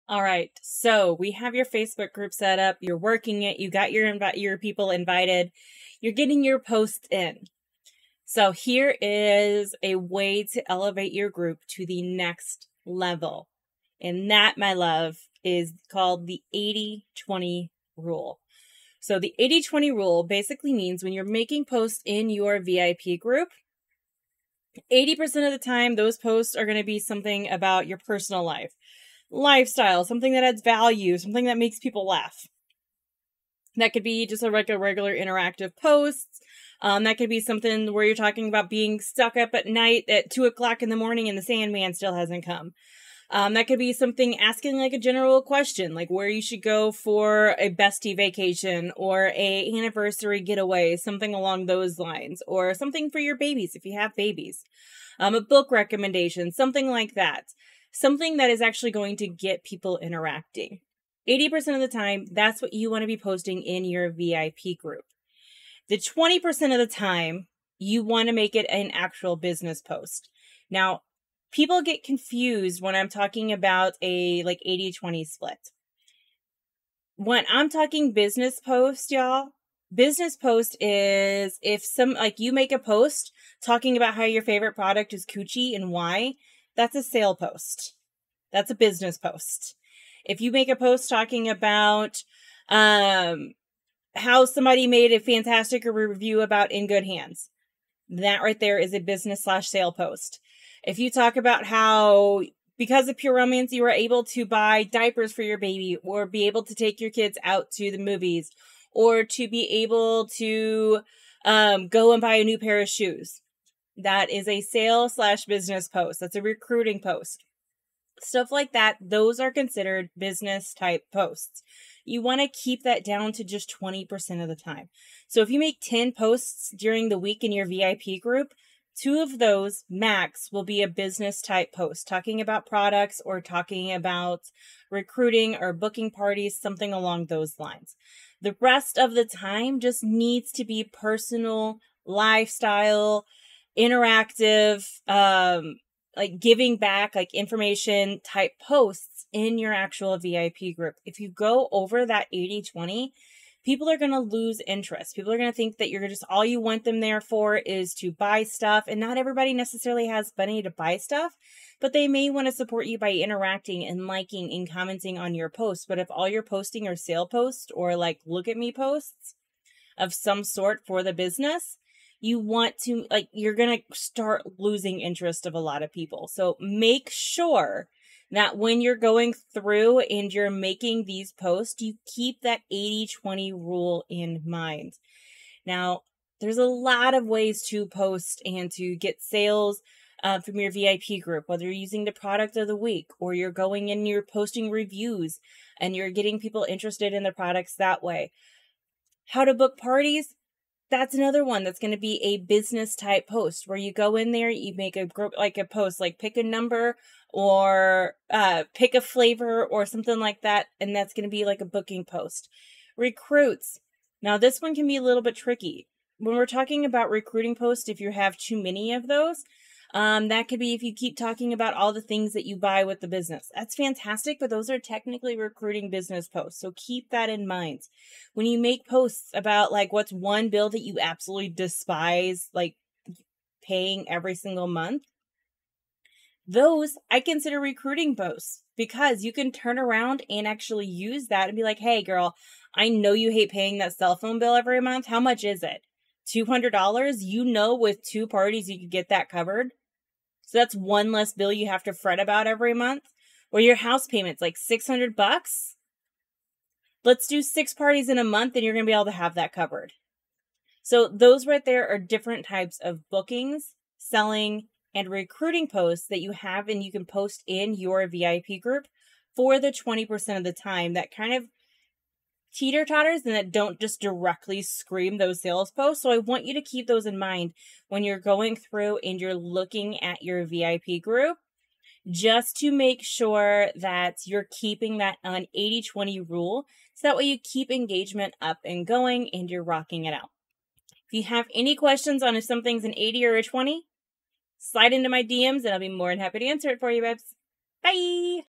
All right. So we have your Facebook group set up. You're working it. You got your people invited. You're getting your posts in. So here is a way to elevate your group to the next level. And that, my love, is called the 80-20 rule. So the 80-20 rule basically means when you're making posts in your VIP group, 80% of the time, those posts are going to be something about your personal life, lifestyle, something that adds value, something that makes people laugh. That could be just a regular interactive posts. That could be something where you're talking about being stuck up at night at 2:00 in the morning and the Sandman still hasn't come. That could be something asking like a general question, like where you should go for a bestie vacation or a anniversary getaway, something along those lines, or something for your babies if you have babies. A book recommendation, something like that. Something that is actually going to get people interacting. 80% of the time, that's what you want to be posting in your VIP group. The 20% of the time, you want to make it an actual business post. Now, people get confused when I'm talking about a 80-20 split. When I'm talking business post, y'all, business post is if you make a post talking about how your favorite product is Coochie and why, that's a sale post. That's a business post. If you make a post talking about how somebody made a fantastic review about In Good Hands, that right there is a business/sale post. If you talk about how because of Pure Romance, you were able to buy diapers for your baby or be able to take your kids out to the movies or to be able to go and buy a new pair of shoes, that is a sale/business post. That's a recruiting post. Stuff like that, those are considered business type posts. You want to keep that down to just 20% of the time. So if you make 10 posts during the week in your VIP group, 2 of those max will be a business type post, talking about products or talking about recruiting or booking parties, something along those lines. The rest of the time just needs to be personal, lifestyle, interactive, giving back, information type posts in your actual VIP group. If you go over that 80-20, people are going to lose interest. People are going to think that you're just all you want them there for is to buy stuff. And not everybody necessarily has money to buy stuff, but they may want to support you by interacting and liking and commenting on your posts. But if all you're posting are sale posts or look at me posts of some sort for the business, you want to, you're going to start losing interest of a lot of people. So make sure that when you're going through and you're making these posts, you keep that 80-20 rule in mind. Now, there's a lot of ways to post and to get sales from your VIP group, whether you're using the product of the week or you're going in, you're posting reviews and you're getting people interested in the products that way. How to book parties? That's another one that's going to be a business type post where you go in there, you make a group, a post, pick a number or pick a flavor or something like that. And that's going to be a booking post. Recruits. Now this one can be a little bit tricky. When we're talking about recruiting posts, if you have too many of those, that could be if you keep talking about all the things that you buy with the business. That's fantastic, but those are technically recruiting business posts. So keep that in mind. When you make posts about what's one bill that you absolutely despise, paying every single month, those I consider recruiting posts because you can turn around and actually use that and be like, hey girl, I know you hate paying that cell phone bill every month. How much is it? $200? With 2 parties, you could get that covered. So that's one less bill you have to fret about every month. Or your house payment's $600. Let's do 6 parties in a month and you're going to be able to have that covered. So those right there are different types of bookings, selling, and recruiting posts that you have and you can post in your VIP group for the 20% of the time that kind of teeter-totters and that don't just directly scream those sales posts. So I want you to keep those in mind when you're going through and you're looking at your VIP group, just to make sure that you're keeping that on 80-20 rule. So that way you keep engagement up and going and you're rocking it out. If you have any questions on if something's an 80 or a 20, slide into my DMs and I'll be more than happy to answer it for you, babes. Bye!